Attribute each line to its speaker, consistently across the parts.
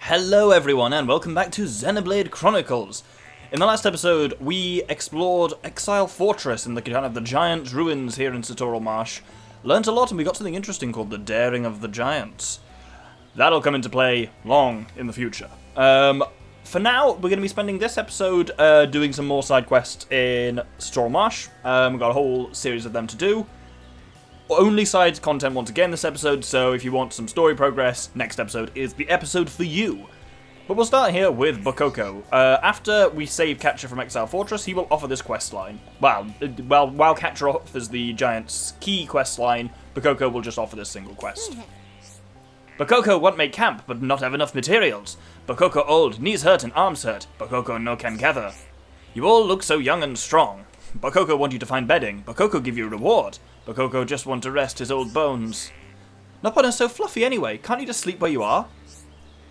Speaker 1: Hello everyone and welcome back to Xenoblade Chronicles. In the last episode we explored Exile Fortress and the giant ruins here in Satoral Marsh. Learned a lot and we got something interesting called the Daring of the Giants. That'll come into play long in the future. For now, we're going to be spending this episode doing some more side quests in Satoral Marsh. We've got a whole series of them to do. Only side content once again this episode, so if you want some story progress, next episode is the episode for you. But we'll start here with Bokoko. After we save Catcher from Exile Fortress, he will offer this quest line. While Catcher offers the Giant's key quest line, Bokoko will just offer this single quest. Bokoko want make camp, but not have enough materials. Bokoko old, knees hurt and arms hurt. Bokoko no can gather. You all look so young and strong. Bokoko want you to find bedding. Bokoko give you reward. Bokoko just want to rest his old bones. Nopon is so fluffy anyway, can't you just sleep where you are?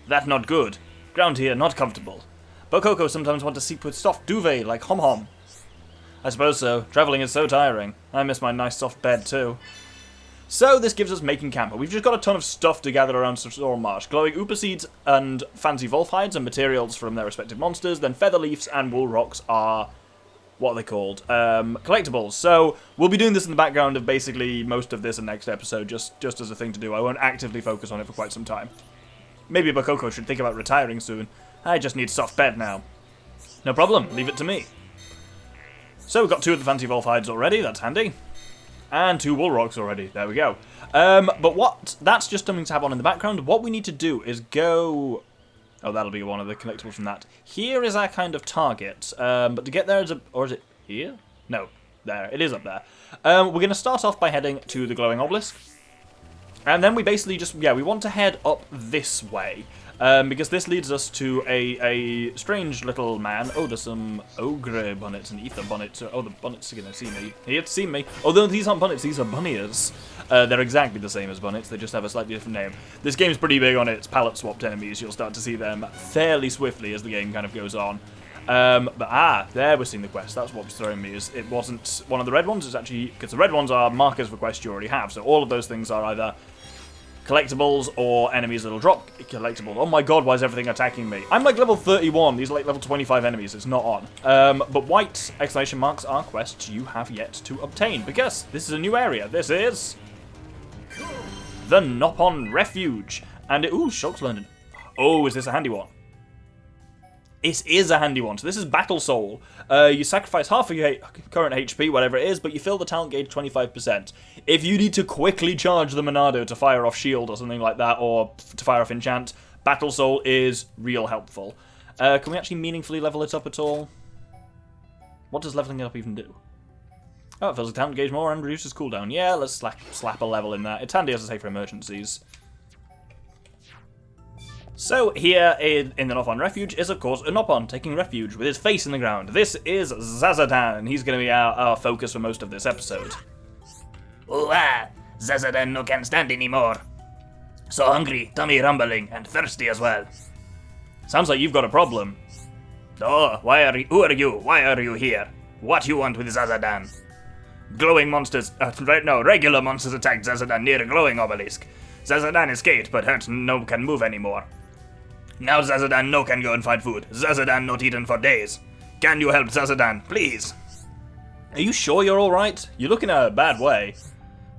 Speaker 1: That not good. Ground here not comfortable. Bokoko sometimes want to sleep with soft duvet like Hom Hom. I suppose so, travelling is so tiring. I miss my nice soft bed too. So this gives us making camp. We've just got a ton of stuff to gather around Satoral Marsh. Glowing Upa seeds and fancy wolf hides and materials from their respective monsters. Then feather leaves and wool rocks are... what are they called? Collectibles. So we'll be doing this in the background of basically most of this and next episode, just as a thing to do. I won't actively focus on it for quite some time. Maybe Bokoko should think about retiring soon. I just need soft bed now. No problem, leave it to me. So we've got 2 of the fancy wolf hides already, that's handy. And 2 wool rocks already, there we go. That's just something to have on in the background. What we need to do is go... oh, that'll be one of the collectibles from that. Here is our kind of target, but to get there is or is it here? No, there, it is up there. We're going to start off by heading to the glowing obelisk. And then we basically just, we want to head up this way. Because this leads us to a strange little man. Oh, there's some ogre bonnets and ether bonnets. Oh, the bonnets are going to see me. Here to see me. Although these aren't bonnets, these are bunniers. They're exactly the same as bonnets, they just have a slightly different name. This game's pretty big on its palette swapped enemies. You'll start to see them fairly swiftly as the game kind of goes on. There we're seeing the quest. That's what was throwing me, is it wasn't one of the red ones. It's actually, because the red ones are markers for quests you already have. So all of those things are either collectibles or enemies that'll drop collectibles. Oh my god, why is everything attacking me? I'm like level 31, these are like level 25 enemies, it's not on. But white exclamation marks are quests you have yet to obtain, because this is a new area. This is the Nopon Refuge. And ooh, Shulk's learned it. Oh, is this a handy one? It is a handy one. So this is Battle Soul. You sacrifice half of your current HP, whatever it is, but you fill the talent gauge 25%. If you need to quickly charge the Monado to fire off shield or something like that, or to fire off enchant, Battle Soul is real helpful. Can we actually meaningfully level it up at all? What does leveling it up even do? Oh, it fills the talent gauge more and reduces cooldown. Yeah, let's slap a level in there. It's handy, as I say, for emergencies. So here in the Nopon Refuge is, of course, a Nopon taking refuge with his face in the ground. This is Zazadan, and he's going to be our focus for most of this episode.
Speaker 2: Oh, Zazadan no can stand anymore. So hungry, tummy rumbling, and thirsty as well.
Speaker 1: Sounds like you've got a problem.
Speaker 2: Oh, who are you? Why are you here? What you want with Zazadan? Glowing monsters, regular monsters attacked Zazadan near a glowing obelisk. Zazadan escaped, but hurt no can move anymore. Now Zazadan no can go and find food. Zazadan not eaten for days. Can you help Zazadan, please?
Speaker 1: Are you sure you're alright? You look in a bad way.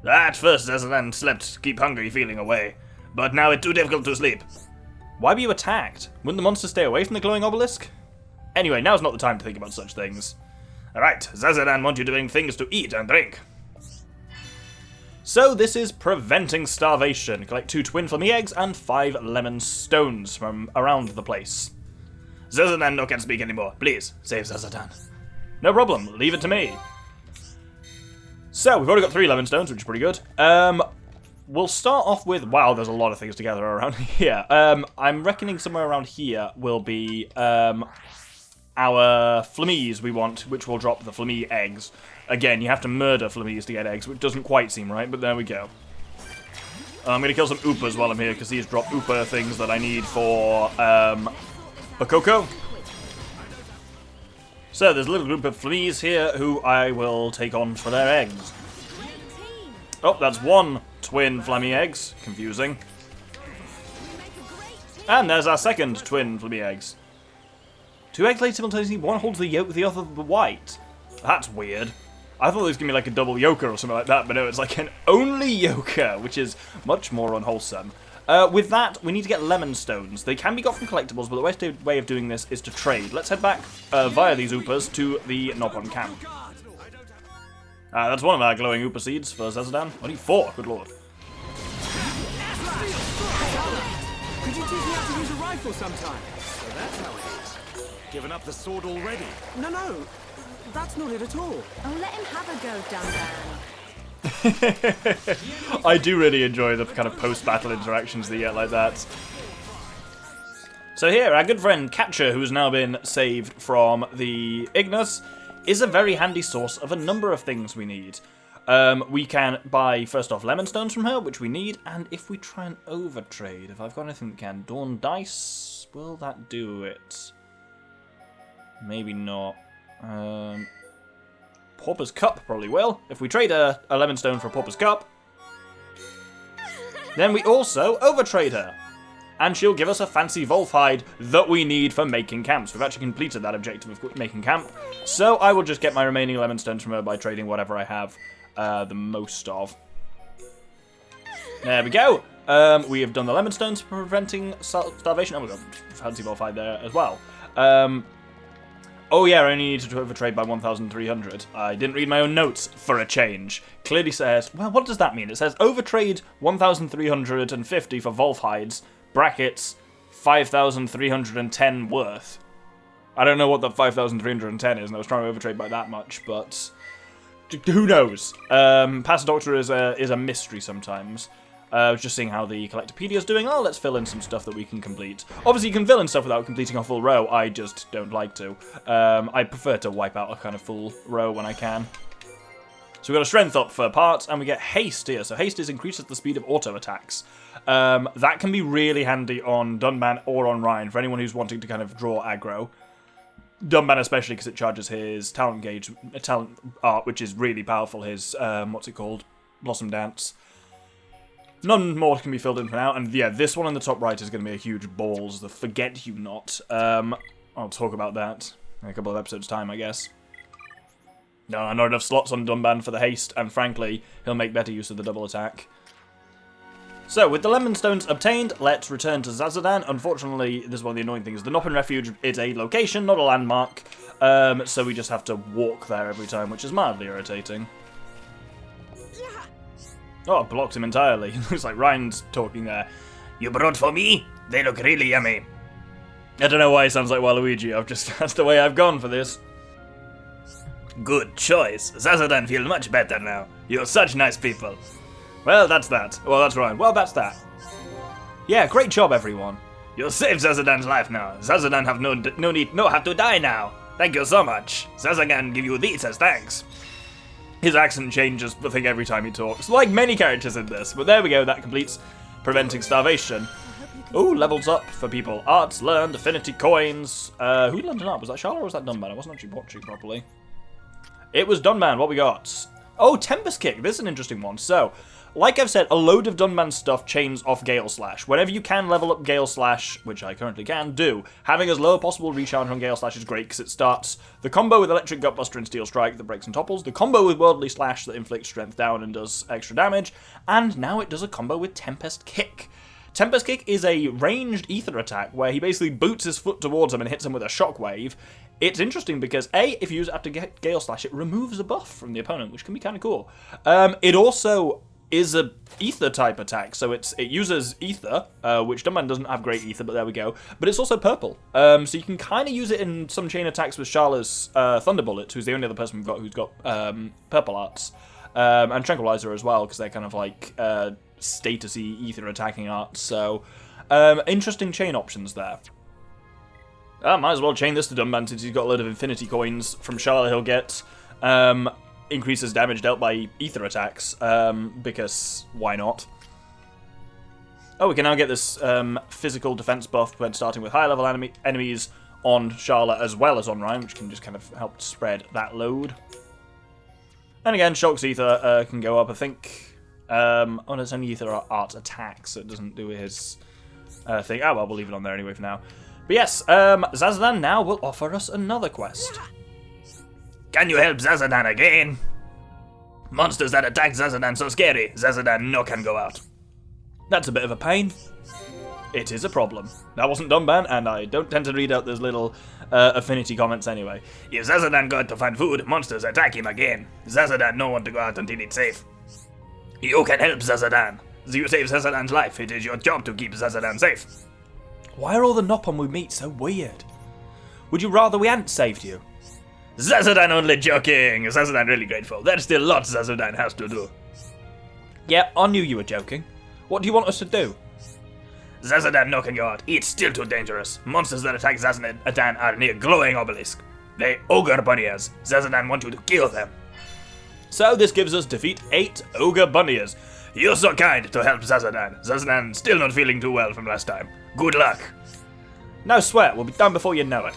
Speaker 2: At first Zazadan slept, keep hungry feeling away. But now it's too difficult to sleep.
Speaker 1: Why were you attacked? Wouldn't the monster stay away from the glowing obelisk? Anyway, now's not the time to think about such things.
Speaker 2: Alright, Zazadan want you doing things to eat and drink.
Speaker 1: So this is preventing starvation. Collect 2 twin flammy eggs and 5 lemon stones from around the place.
Speaker 2: Zazadan no can speak anymore. Please, save Zazadan.
Speaker 1: No problem, leave it to me. So, we've already got 3 lemon stones, which is pretty good. We'll start off with... wow, there's a lot of things to gather around here. I'm reckoning somewhere around here will be our flammies we want, which will drop the flammy eggs. Again, you have to murder flammies to get eggs, which doesn't quite seem right, but there we go. I'm going to kill some Upas while I'm here, because these drop Upa things that I need for Bokoko. So there's a little group of flammies here who I will take on for their eggs. Oh, that's 1 twin flammy eggs. Confusing. And there's our second twin flimmy eggs. 2 eggs laid simultaneously, one holds the yolk, the other the white. That's weird. I thought it was going to be like a double yolker or something like that, but no, it's like an only yolker, which is much more unwholesome. With that, we need to get lemon stones. They can be got from collectibles, but the best way of doing this is to trade. Let's head back via these Oopas to the Nopon camp. That's one of our glowing Oopa seeds for Zezadan. Only 4, good lord.
Speaker 3: Could you teach me how to use a rifle sometime? So that's how it is. Given up the sword already? No, that's not it at all.
Speaker 4: Oh, let him have a go, Dandan.
Speaker 1: I do really enjoy the kind of post-battle interactions they get like that. So here, our good friend Catcher, who's now been saved from the Ignis, is a very handy source of a number of things we need. We can buy, first off, lemon stones from her, which we need, and if we try and overtrade, if I've got anything that can, Dawn Dice, will that do it? Maybe not. Pauper's Cup probably will. If we trade a lemon stone for a Pauper's Cup, then we also overtrade her. And she'll give us a fancy Wolf hide that we need for making camps. We've actually completed that objective of making camp. So I will just get my remaining lemon stones from her by trading whatever I have the most of. There we go. We have done the lemon stones for preventing starvation. Oh, we've got fancy Wolf hide there as well. Oh yeah, I only needed to overtrade by 1,300. I didn't read my own notes for a change. Clearly says, well, what does that mean? It says overtrade 1,350 for Wolf hides, brackets 5,310 worth. I don't know what the 5,310 is, and I was trying to overtrade by that much, but who knows? Past Doctor is a mystery sometimes. Just seeing how the Collectopedia is doing. Oh, let's fill in some stuff that we can complete. Obviously, you can fill in stuff without completing a full row. I just don't like to. I prefer to wipe out a kind of full row when I can. So we've got a strength up for parts, and we get haste here. So haste increases the speed of auto attacks. That can be really handy on Dunban or on Ryan, for anyone who's wanting to kind of draw aggro. Dunban especially, because it charges his talent gauge, talent art, which is really powerful. His, what's it called? Blossom Dance. None more can be filled in for now, and yeah, this one on the top right is going to be a huge balls, the Forget You Not. I'll talk about that in a couple of episodes' time, I guess. No, not enough slots on Dunban for the haste, and frankly, he'll make better use of the double attack. So, with the lemon stones obtained, let's return to Zezadan. Unfortunately, this is one of the annoying things. The Nopon Refuge is a location, not a landmark, so we just have to walk there every time, which is mildly irritating. Oh, it blocked him entirely. Looks like Ryan's talking there.
Speaker 2: You brought for me? They look really yummy.
Speaker 1: I don't know why it sounds like Waluigi. That's the way I've gone for this.
Speaker 2: Good choice. Zezadan feels much better now. You're such nice people.
Speaker 1: Well, that's that. Well, that's Ryan. Well, that's that. Yeah, great job, everyone.
Speaker 2: You saved Zezadan's life now. Zezadan have have to die now. Thank you so much. Zezadan give you these as thanks.
Speaker 1: His accent changes, I think, every time he talks, like many characters in this. But there we go, that completes preventing starvation. Ooh, levels up for people. Arts learned, affinity coins. Who learned an art? Was that Charlotte or was that Dunban? I wasn't actually watching properly. It was Dunban, what we got? Oh, Tempest Kick, this is an interesting one. So, like I've said, a load of Dunban stuff chains off Gale Slash. Whenever you can level up Gale Slash, which I currently can do, having as low a possible recharge on Gale Slash is great because it starts the combo with Electric Gutbuster and Steel Strike that breaks and topples, the combo with Worldly Slash that inflicts strength down and does extra damage, and now it does a combo with Tempest Kick. Tempest Kick is a ranged ether attack where he basically boots his foot towards him and hits him with a shockwave. It's interesting because, A, if you use it after Gale Slash, it removes a buff from the opponent, which can be kind of cool. It also is a ether type attack, so it uses ether, which Dunban doesn't have great ether, but there we go. But it's also purple, so you can kind of use it in some chain attacks with Charla's Thunderbollt, who's the only other person we've got who's got purple arts, and Tranquilizer as well, because they're kind of like statusy ether attacking arts. So interesting chain options there. Might as well chain this to Dunban since he's got a load of infinity coins from Charla. He'll get increases damage dealt by ether attacks, because why not? Oh, we can now get this physical defense buff when starting with high level enemies on Charla as well as on Ryan, which can just kind of help spread that load. And again, Shulk's ether can go up, I think. Oh, no, it's only ether art attacks, so it doesn't do his thing. Oh, well, we'll leave it on there anyway for now. But yes, Zazadan now will offer us another quest.
Speaker 2: Can you help Zazadan again? Monsters that attack Zazadan so scary, Zazadan no can go out.
Speaker 1: That's a bit of a pain. It is a problem. That wasn't Dunban, and I don't tend to read out those little affinity comments anyway.
Speaker 2: If Zazadan got to find food, monsters attack him again. Zazadan no want to go out until it's safe. You can help Zazadan. You save Zazadan's life. It is your job to keep Zazadan safe.
Speaker 1: Why are all the Nopon we meet so weird? Would you rather we hadn't saved you?
Speaker 2: Zazadan only joking. Zazadan really grateful. There's still lots Zazadan has to do.
Speaker 1: Yeah, I knew you were joking. What do you want us to do?
Speaker 2: Zazadan no can go out. It's still too dangerous. Monsters that attack Zazadan are near glowing obelisk. They ogre bunnies. Zazadan want you to kill them.
Speaker 1: So this gives us defeat 8 ogre bunnies.
Speaker 2: You're so kind to help Zazadan. Zazadan still not feeling too well from last time. Good luck.
Speaker 1: No sweat, we'll be done before you know it.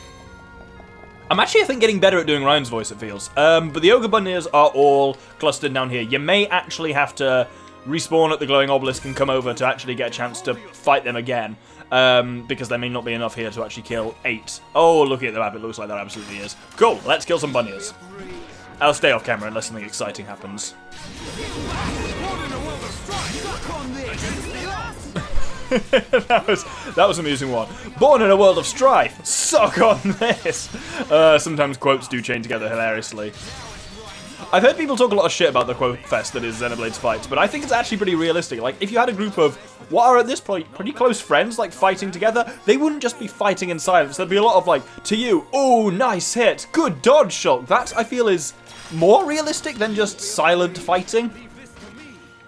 Speaker 1: I'm actually, I think, getting better at doing Ryan's voice, it feels. But the ogre bunnies are all clustered down here. You may actually have to respawn at the glowing obelisk and come over to actually get a chance to fight them again. Because there may not be enough here to actually kill 8. Oh, looking at the map, it looks like there absolutely is. Cool, let's kill some bunnies. I'll stay off camera unless something exciting happens. that was an amusing one. Born in a world of strife. Suck on this. Sometimes quotes do chain together hilariously. I've heard people talk a lot of shit about the quote fest that is Xenoblade's fights, but I think it's actually pretty realistic. Like, if you had a group of what are at this point pretty close friends, like fighting together, they wouldn't just be fighting in silence. There'd be a lot of like, to you, oh, nice hit, good dodge, Shulk. That I feel is more realistic than just silent fighting.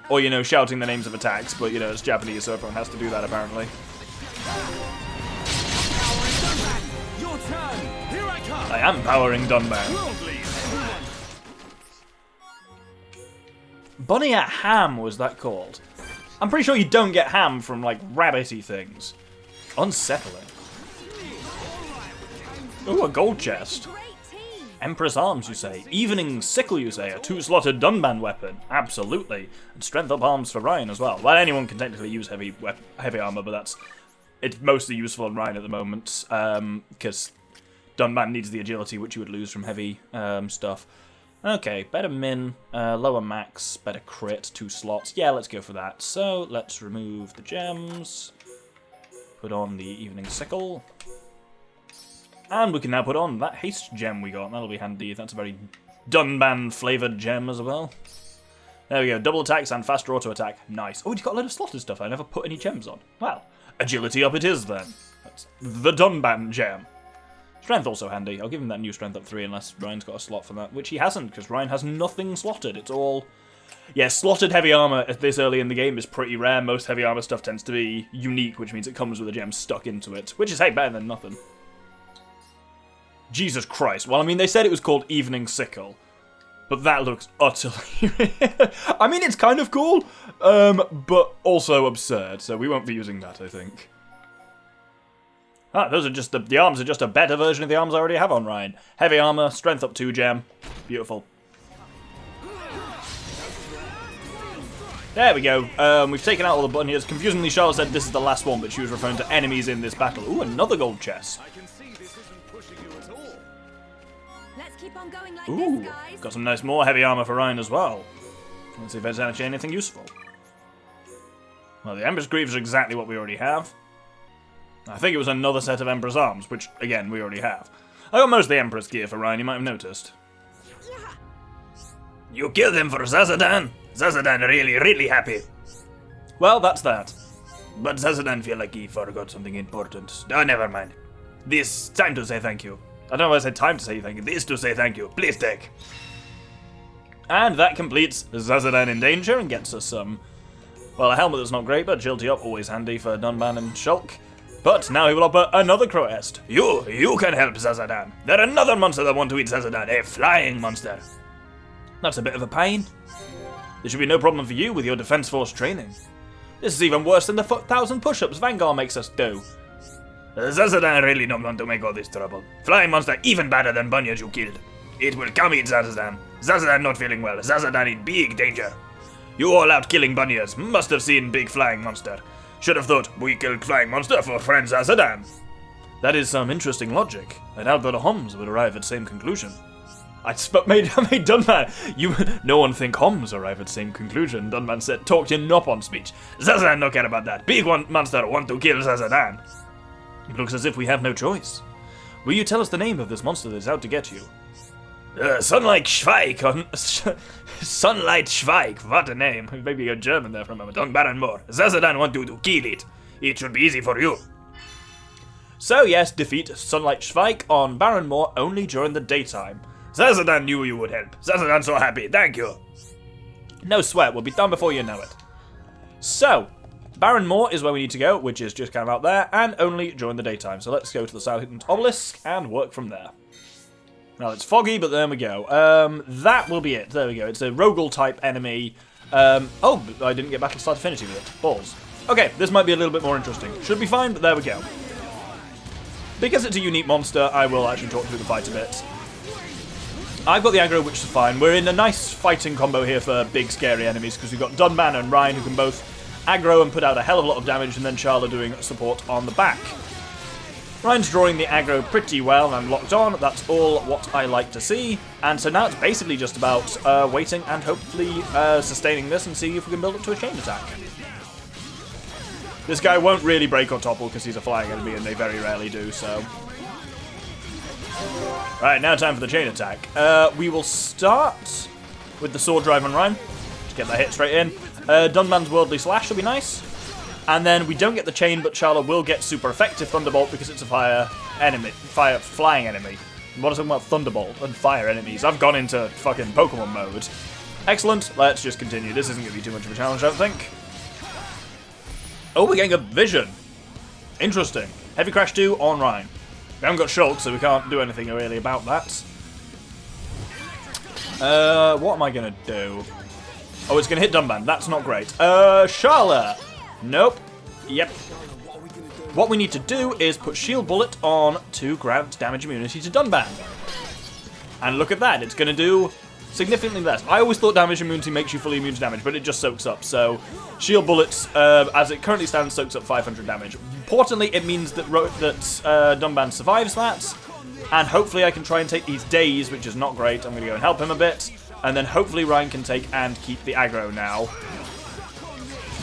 Speaker 1: Or, you know, shouting the names of attacks, but, you know, it's Japanese, so everyone has to do that, apparently.
Speaker 3: Your turn. Here I come.
Speaker 1: I am powering Dunban. Bunny at ham was that called? I'm pretty sure you don't get ham from, like, rabbity things. Unsettling. Ooh, a gold chest. Empress arms, you say. Evening sickle, you say. A 2-slotted Dunban weapon. Absolutely. And strength up arms for Ryan as well. Well, anyone can technically use heavy armor, but it's mostly useful on Ryan at the moment, because Dunban needs the agility, which you would lose from heavy stuff. Okay, better min, lower max, better crit, 2 slots. Yeah, let's go for that. So, let's remove the gems. Put on the evening sickle. And we can now put on that haste gem we got. That'll be handy. That's a very Dunban-flavoured gem as well. There we go. Double attacks and faster auto attack. Nice. Oh, he's got a load of slotted stuff. I never put any gems on. Well, agility up it is then. That's the Dunban gem. Strength also handy. I'll give him that new strength up 3 unless Ryan's got a slot for that, which he hasn't because Ryan has nothing slotted. It's all... Yeah, slotted heavy armor this early in the game is pretty rare. Most heavy armor stuff tends to be unique, which means it comes with a gem stuck into it, which is, hey, better than nothing. Jesus Christ. Well, I mean, they said it was called Evening Sickle, but that looks utterly... I mean, it's kind of cool, but also absurd, so we won't be using that, I think. Ah, those are just the arms are just a better version of the arms I already have on Ryan. Heavy armor, strength up 2 gem. Beautiful. There we go. We've taken out all the bunnies. Confusingly, Charlotte said this is the last one, but she was referring to enemies in this battle. Ooh, another gold chest.
Speaker 4: Let's keep on going like
Speaker 1: Ooh,
Speaker 4: this, guys.
Speaker 1: got some nice more heavy armor for Ryan as well. Let's see if there's actually anything useful. Well, the Empress Greaves are exactly what we already have. I think it was another set of Empress Arms, which, again, we already have. I got most of the Empress gear for Ryan, you might have noticed.
Speaker 2: You killed him for Zazadan? Zazadan really happy.
Speaker 1: Well, that's that.
Speaker 2: But Zazadan feel like he forgot something important. Oh, never mind. This time to say thank you.
Speaker 1: I don't know if I said time to say thank you.
Speaker 2: This to say thank you. Please take.
Speaker 1: And that completes Zazadan in danger and gets us some... Well, a helmet that's not great, but agility up, always handy for Dunban and Shulk. But now he will offer another crowest.
Speaker 2: You can help Zazadan. There's another monster that want to eat Zazadan, a flying monster.
Speaker 1: That's a bit of a pain. There should be no problem for you with your Defense Force training. This is even worse than the 1,000 push-ups Vanguard makes us do.
Speaker 2: Zazadan really don't want to make all this trouble. Flying monster even better than bunnies you killed. It will come eat Zazadan. Zazadan not feeling well. Zazadan in big danger. You all out killing bunnies must have seen big flying monster. Should have thought we killed flying monster for friend Zazadan.
Speaker 1: That is some interesting logic. I doubt that Homs would arrive at same conclusion. I made Dunman. No one think Homs arrive at same conclusion. Dunman said, talked in Nopon speech.
Speaker 2: Zazadan no care about that. Big one monster want to kill Zazadan.
Speaker 1: It looks as if we have no choice. Will you tell us the name of this monster that is out to get you?
Speaker 2: Sunlight Schweig. Sunlight Schweig. What a name. Maybe you're German there for a moment. On Baron Moore. Zazadan want you to kill it. It should be easy for you.
Speaker 1: So yes, defeat Sunlight Schweig on Baron Moore only during the daytime.
Speaker 2: Zazadan knew you would help. Zazadan so happy. Thank you.
Speaker 1: No sweat, we'll be done before you know it. So, Baron Moore is where we need to go, which is just kind of out there, and only during the daytime. So let's go to the Silent Obelisk and work from there. Now it's foggy, but there we go. That will be it. There we go. It's a Rogel type enemy. Oh, I didn't get Battlestar Affinity with it. Balls. Okay, this might be a little bit more interesting. Should be fine, but there we go. Because it's a unique monster, I will actually talk through the fight a bit. I've got the aggro, which is fine. We're in a nice fighting combo here for big, scary enemies, because we've got Dunban and Ryan, who can both aggro and put out a hell of a lot of damage, and then Charla doing support on the back. Ryan's drawing the aggro pretty well, and I'm locked on. That's all what I like to see. And so now it's basically just about waiting and hopefully sustaining this and seeing if we can build up to a chain attack. This guy won't really break or topple because he's a flying enemy, and they very rarely do, so... Right, now time for the chain attack. We will start with the sword drive on Ryan. Just get that hit straight in. Dunman's Worldly Slash will be nice. And then we don't get the chain, but Charla will get super effective Thunderbolt because it's a flying enemy. What is it about Thunderbolt and fire enemies? I've gone into fucking Pokemon mode. Excellent, let's just continue. This isn't going to be too much of a challenge, I don't think. Oh, we're getting a vision. Interesting. Heavy Crash 2 on Ryan. We haven't got Shulk, so we can't do anything really about that. What am I going to do? Oh, it's going to hit Dunban. That's not great. Charla. Nope. Yep. What we need to do is put Shield Bullet on to grant damage immunity to Dunban. And look at that. It's going to do significantly less. I always thought damage immunity makes you fully immune to damage, but it just soaks up. So, Shield Bullets, as it currently stands, soaks up 500 damage. Importantly, it means that Dunban survives that, and hopefully I can try and take these days, which is not great. I'm going to go and help him a bit, and then hopefully Ryan can take and keep the aggro now.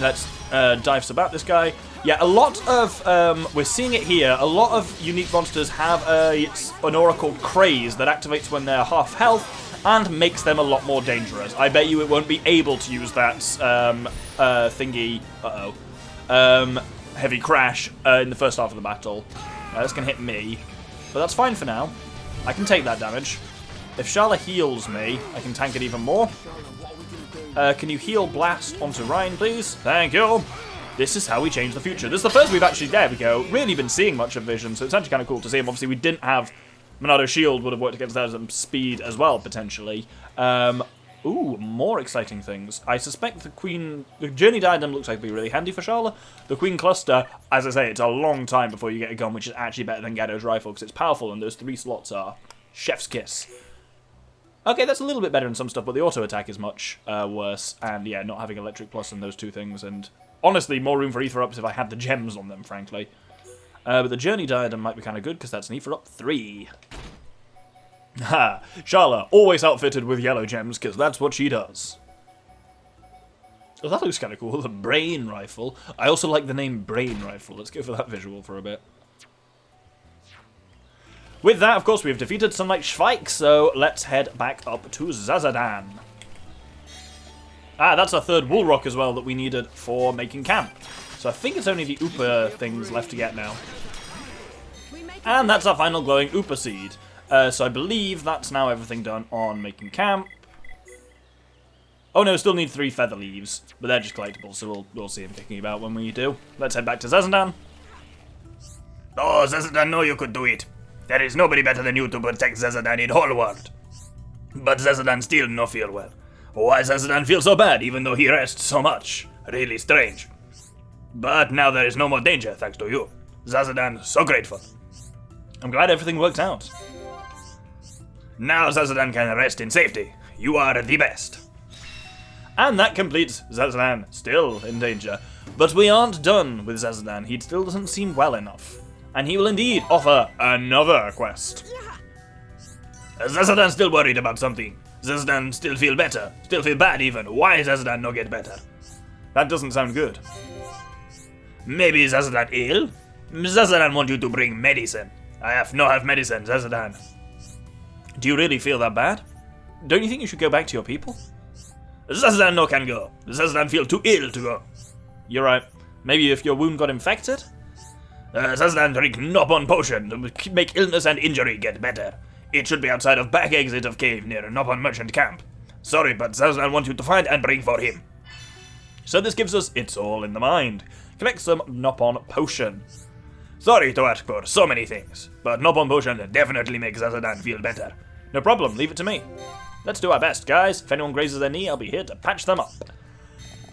Speaker 1: Let's dive about this guy. Yeah, a lot of, we're seeing it here, a lot of unique monsters have an aura called Craze that activates when they're half health, and makes them a lot more dangerous. I bet you it won't be able to use that thingy, Heavy Crash in the first half of the battle. That's going to hit me, but that's fine for now. I can take that damage. If Charla heals me, I can tank it even more. Can you heal Blast onto Ryan, please? Thank you. This is how we change the future. This is the first we've actually, there we go, really been seeing much of Vision, so it's actually kind of cool to see him. Obviously, we didn't have Monado Shield, would have worked against that as speed as well, potentially. Ooh, more exciting things. I suspect the Journey Diadem looks like it'd be really handy for Charla. The Queen Cluster, as I say, it's a long time before you get a gun, which is actually better than Gado's Rifle, because it's powerful, and those 3 slots are chef's kiss. Okay, that's a little bit better in some stuff, but the auto attack is much worse, and yeah, not having Electric Plus and those 2 things, and honestly, more room for Ether Ups if I had the gems on them, frankly. But the Journey Diadem might be kind of good, because that's an Ether Up 3. Ha! Charla, always outfitted with yellow gems, because that's what she does. Oh, that looks kind of cool, the Brain Rifle. I also like the name Brain Rifle. Let's go for that visual for a bit. With that, of course, we have defeated Sunlight Schweik, so let's head back up to Zazadan. Ah, that's our 3rd Wool Rock as well that we needed for making camp. So I think it's only the Oopa things left to get now. And that's our final glowing Oopa Seed. So I believe that's now everything done on making camp. Oh no, still need 3 Feather Leaves, but they're just collectibles, so we'll see them kicking about when we do. Let's head back to Zazadan.
Speaker 2: Oh, Zazadan, know you could do it. There is nobody better than you to protect Zazadan in whole world. But Zazadan still no feel well. Why Zazadan feel so bad, even though he rests so much? Really strange. But now there is no more danger, thanks to you. Zazadan, so grateful.
Speaker 1: I'm glad everything worked out.
Speaker 2: Now Zazadan can rest in safety. You are the best.
Speaker 1: And that completes Zazadan, still in danger. But we aren't done with Zazadan. He still doesn't seem well enough. And he will indeed offer another quest.
Speaker 2: Zazadan still worried about something. Zazadan still feel better. Still feel bad even. Why Zazadan no get better?
Speaker 1: That doesn't sound good.
Speaker 2: Maybe Zazadan ill? Zazadan want you to bring medicine. I have medicine, Zazadan.
Speaker 1: Do you really feel that bad? Don't you think you should go back to your people?
Speaker 2: Zazadan no can go. Zazadan feel too ill to go.
Speaker 1: You're right. Maybe if your wound got infected?
Speaker 2: Zazadan drink Nopon potion to make illness and injury get better. It should be outside of back exit of cave near Nopon merchant camp. Sorry, but Zazadan want you to find and bring for him.
Speaker 1: So this gives us It's All in the Mind. Collect some Nopon potion.
Speaker 2: Sorry to ask for so many things, but Nopon potion definitely makes Zazadan feel better.
Speaker 1: No problem, leave it to me. Let's do our best, guys. If anyone grazes their knee, I'll be here to patch them up.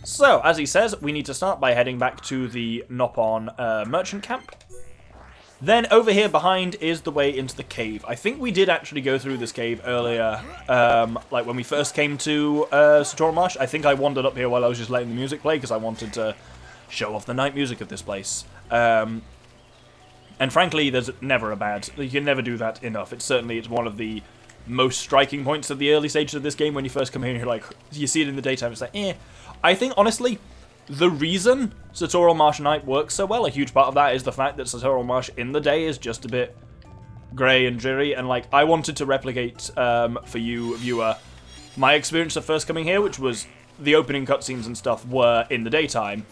Speaker 1: So, as he says, we need to start by heading back to the Nopon merchant camp. Then over here behind is the way into the cave. I think we did actually go through this cave earlier, like when we first came to Satoru Marsh. I think I wandered up here while I was just letting the music play because I wanted to show off the night music of this place. And frankly, there's never a bad... You can never do that enough. It's one of the most striking points of the early stages of this game when you first come here and you're like... You see it in the daytime, it's like, eh. I think, honestly... The reason Satoru Marsh Night works so well, a huge part of that is the fact that Satoru Marsh in the day is just a bit grey and dreary, and like, I wanted to replicate, for you, viewer, my experience of first coming here, which was the opening cutscenes and stuff were in the daytime,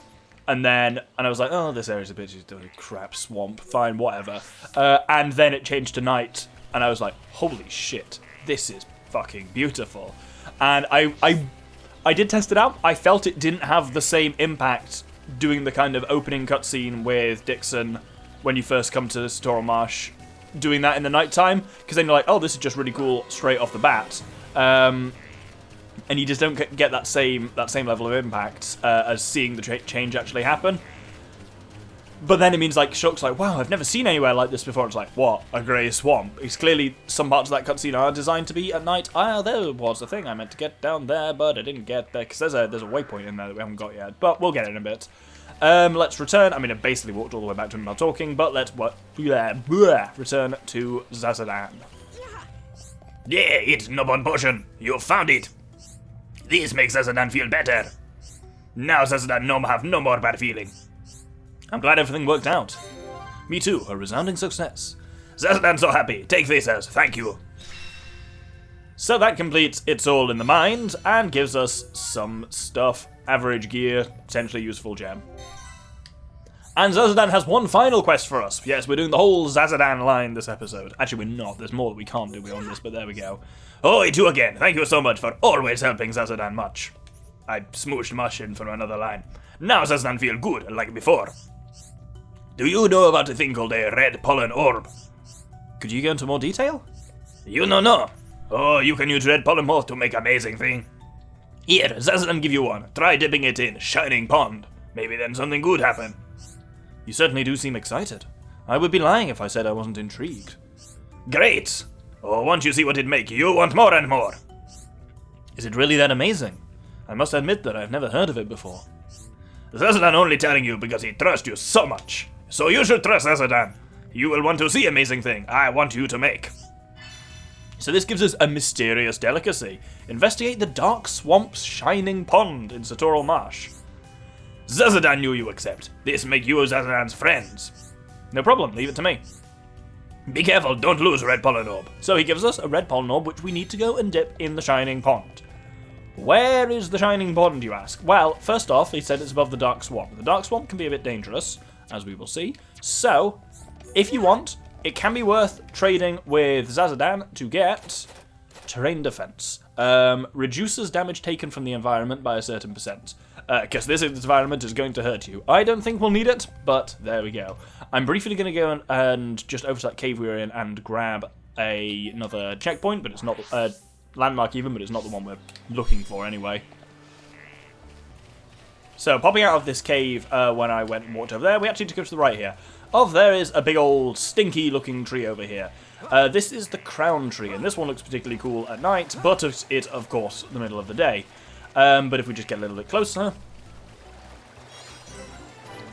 Speaker 1: and I was like, oh, this area's a bit just a crap swamp, fine, whatever, and then it changed to night, and I was like, holy shit, this is fucking beautiful, and I did test it out. I felt it didn't have the same impact doing the kind of opening cutscene with Dixon when you first come to Satoru Marsh, doing that in the nighttime, because then you're like, oh, this is just really cool straight off the bat, and you just don't get that same level of impact as seeing the change actually happen. But then it means like Shulk's like, wow, I've never seen anywhere like this before. It's like, what? A grey swamp? It's clearly some parts of that cutscene are designed to be at night. Ah, there was a thing I meant to get down there, but I didn't get there because there's a waypoint in there that we haven't got yet. But we'll get it in a bit. Let's return. I mean, I basically walked all the way back to him while talking, but let's return to Zazadan.
Speaker 2: Yeah, it's Nopon potion. You found it. This makes Zazadan feel better. Now Zazadan have no more bad feeling.
Speaker 1: I'm glad everything worked out. Me too, a resounding success.
Speaker 2: Zazadan's so happy. Take this as thank you.
Speaker 1: So that completes It's All in the Mind, and gives us some stuff. Average gear, potentially useful gem. And Zazadan has one final quest for us. Yes, we're doing the whole Zazadan line this episode. Actually, we're not. There's more that we can't do beyond this, but there we go.
Speaker 2: Oh, you again. Thank you so much for always helping Zazadan much. I smooshed Mush in for another line. Now Zazadan feel good, like before. Do you know about a thing called a red pollen orb?
Speaker 1: Could you go into more detail?
Speaker 2: You no. Oh, you can use red pollen moth to make amazing thing. Here, Zazadan give you one. Try dipping it in shining pond. Maybe then something good happen.
Speaker 1: You certainly do seem excited. I would be lying if I said I wasn't intrigued.
Speaker 2: Great. Oh, once you see what it make, you want more and more.
Speaker 1: Is it really that amazing? I must admit that I've never heard of it before.
Speaker 2: Zazadan only telling you because he trusts you so much. So you should trust Zazadan. You will want to see amazing thing I want you to make.
Speaker 1: So this gives us a mysterious delicacy. Investigate the dark swamp's shining pond in Satoru Marsh.
Speaker 2: Zazadan knew you accept. This make you Zazadan's friends.
Speaker 1: No problem, leave it to me.
Speaker 2: Be careful, don't lose red pollen orb.
Speaker 1: So he gives us a red pollen orb, which we need to go and dip in the shining pond. Where is the shining pond, you ask? Well, first off, he said it's above the dark swamp. The dark swamp can be a bit dangerous, as we will see. So, if you want, it can be worth trading with Zazadan to get terrain defense. Reduces damage taken from the environment by a certain percent. Because this environment is going to hurt you. I don't think we'll need it, but there we go. I'm briefly going to go and just over to that cave we were in and grab another checkpoint, but it's not a landmark even, but it's not the one we're looking for anyway. So, popping out of this cave when I went and walked over there, we actually took it to the right here. There is a big old stinky looking tree over here. This is the crown tree, and this one looks particularly cool at night, but it's of course the middle of the day. But if we just get a little bit closer,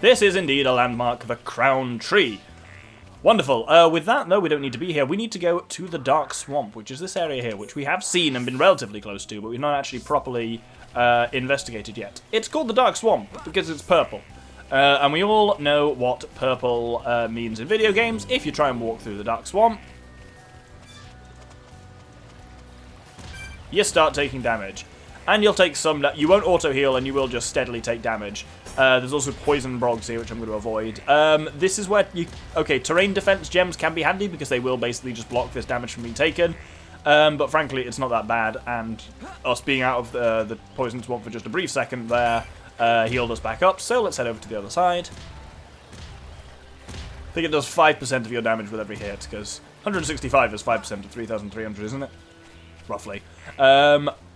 Speaker 1: This is indeed a landmark, the Crown Tree. Wonderful. With that, though, we don't need to be here. We need to go to the Dark Swamp, which is this area here, which we have seen and been relatively close to, but we've not actually properly investigated yet. It's called the Dark Swamp because it's purple. And we all know what purple means in video games. If you try and walk through the Dark Swamp, you start taking damage. And you'll take some... You won't auto-heal, and you will just steadily take damage. There's also poison brogs here, which I'm going to avoid. This is where you... Okay, terrain defense gems can be handy, because they will basically just block this damage from being taken. But frankly, it's not that bad, and us being out of the poison swamp for just a brief second there healed us back up. So let's head over to the other side. I think it does 5% of your damage with every hit, because 165 is 5% of 3,300, isn't it? Roughly.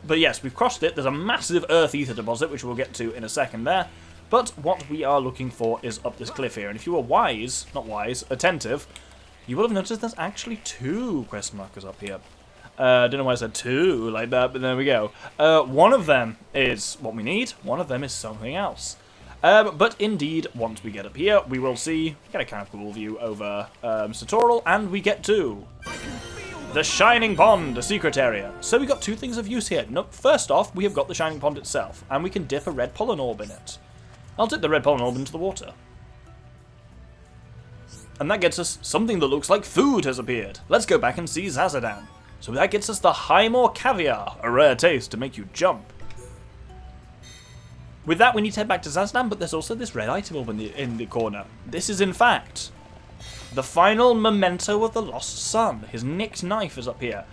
Speaker 1: But yes, we've crossed it. There's a massive earth ether deposit, which we'll get to in a second there. But what we are looking for is up this cliff here. And if you were attentive, you will have noticed there's actually 2 quest markers up here. Don't know why I said 2 like that, but there we go. One of them is what we need. One of them is something else. But indeed, once we get up here, we will get a kind of cool view over Satoral, and we get to the Shining Pond, a secret area. So we got 2 things of use here. First off, we have got the Shining Pond itself, and we can dip a red pollen orb in it. I'll dip the red pollen orb into the water. And that gets us something that looks like food has appeared. Let's go back and see Zazadan. So that gets us the Highmore Caviar, a rare taste to make you jump. With that, we need to head back to Zazadan, but there's also this red item orb in the corner. This is, in fact, the final memento of the Lost Son. His nicked knife is up here.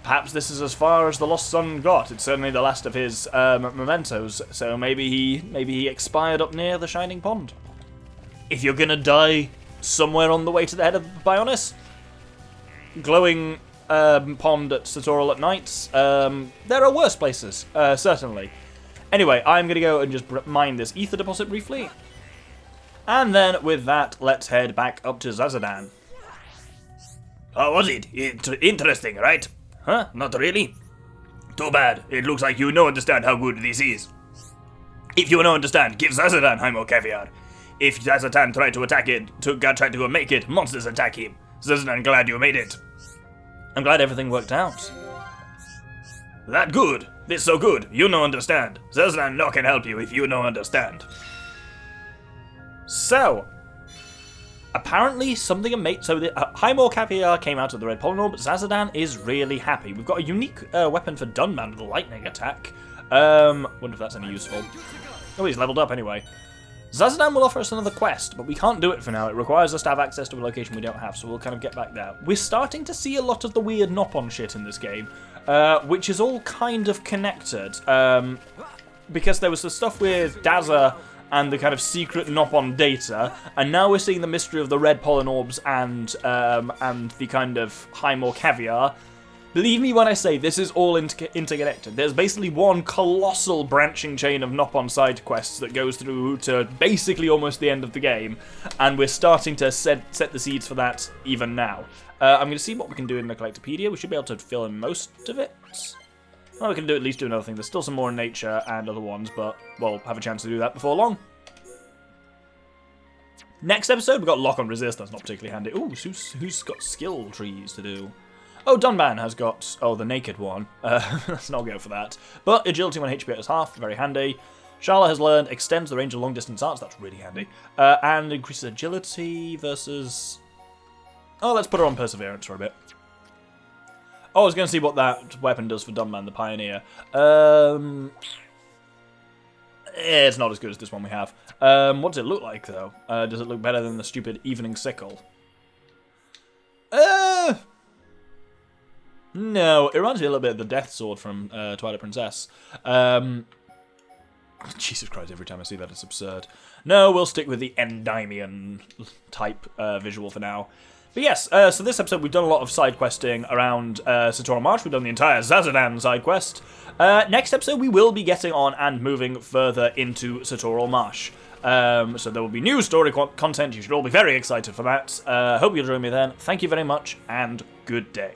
Speaker 1: Perhaps this is as far as the Lost Son got. It's certainly the last of his mementos, so maybe he expired up near the Shining Pond. If you're gonna die somewhere on the way to the head of Bionis, glowing pond at Satoral at night, there are worse places, certainly. Anyway, I'm gonna go and just mine this ether deposit briefly. And then, with that, let's head back up to Zazadan.
Speaker 2: How was it? Interesting, right? Huh? Not really? Too bad. It looks like you don't understand how good this is. If you don't understand, give Zazadan Highmore Caviar. If Zazadan tried to attack it, tried to make it, monsters attack him. Zazadan, glad you made it.
Speaker 1: I'm glad everything worked out.
Speaker 2: That good. This so good. You don't understand. Zazadan no can help you if you don't understand.
Speaker 1: So, apparently something amazing. So the Highmore Caviar came out of the red pollen orb, but Zazadan is really happy. We've got a unique weapon for Dunman with a lightning attack. Wonder if that's any useful. Oh, he's leveled up anyway. Zazadan will offer us another quest, but we can't do it for now. It requires us to have access to a location we don't have, so we'll kind of get back there. We're starting to see a lot of the weird Nopon shit in this game, which is all kind of connected. Because there was the stuff with Daza and the kind of secret Nopon data, and now we're seeing the mystery of the red pollen orbs and the kind of Highmore Caviar. Believe me when I say this is all interconnected. There's basically one colossal branching chain of Nopon side quests that goes through to basically almost the end of the game, and we're starting to set the seeds for that even now. I'm going to see what we can do in the Collectopedia. We should be able to fill in most of it. Well, we can at least do another thing. There's still some more in nature and other ones, but we'll have a chance to do that before long. Next episode, we've got Lock on Resist. That's not particularly handy. Ooh, who's got skill trees to do? Oh, Dunman has got, the naked one. Let's not go for that. But agility when HP is half, very handy. Sharla has learned extends the range of long distance arts. That's really handy. And increases agility versus... Oh, let's put her on Perseverance for a bit. Oh, I was going to see what that weapon does for Dunman, the Pioneer. It's not as good as this one we have. What does it look like, though? Does it look better than the stupid Evening Sickle? No, it reminds me a little bit of the Death Sword from Twilight Princess. Jesus Christ, every time I see that, it's absurd. No, we'll stick with the Endymion type visual for now. But yes, so this episode we've done a lot of side questing around Satoral March. We've done the entire Zazadan side quest. Next episode we will be getting on and moving further into Satoral Marsh. So there will be new story content. You should all be very excited for that. Hope you'll join me then. Thank you very much, and good day.